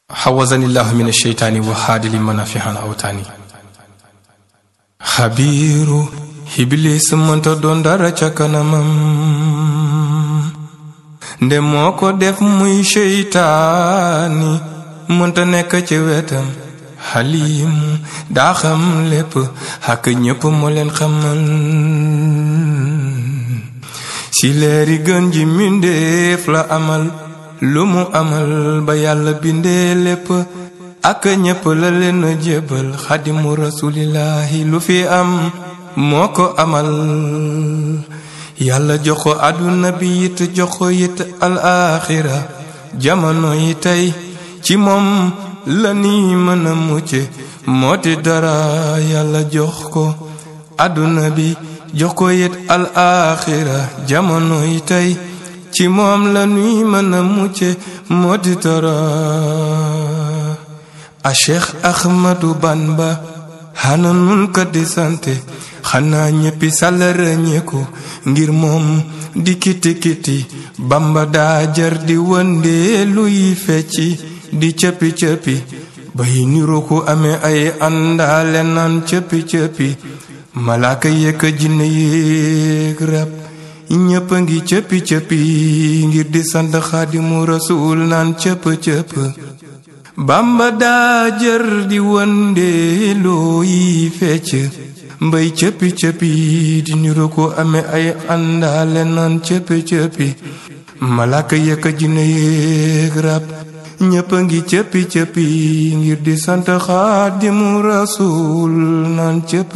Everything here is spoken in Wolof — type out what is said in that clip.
xawazanillahu min asheytaani wa xaadili manafihan awtaani xabiiru iblis mënta doon dara ca kanamam nde moo ko def muy seytaani mënta nekk ci wetam xalimu daa xam lépp ak ñépp moo leen xamal si leeri gën ji mbindéef la amal lu mu amal ba yàlla bindee lépp ak ñépp la leen jébal xadimu rasulillahi lu fi am moo ko amal yàlla jox ko àdduna bi it jox ko it alaaxira jamono yi tey ci moom la ni mën a mucce moo ti dara yàlla jox ko àdduna bi jox ko it alaaxira jamono yi tey ci moom la nuy mën a mucce moo di dara a Cheikh Ahmadou Bamba xana nun ko di sante xanaa ñéppi sàllara ñeeku ngir moom di kiti Bamba daa jar di wëndee luy fecci di cëppi bay niru ku amee ay àndaale naan cëppi malaaka yekk jinne yéeg rab ñëpp ngi cëppi ngir di sant xaadimu rasul naan cëpp Bamba daa jër di wëndee looyi fecc mbay cëppi di niru ko amee ay àndaale naan cëppi malaaka yekk jinne yéeg rab ñëpp ngi cëppi ngir di sant xaadimu rasul naan cëpp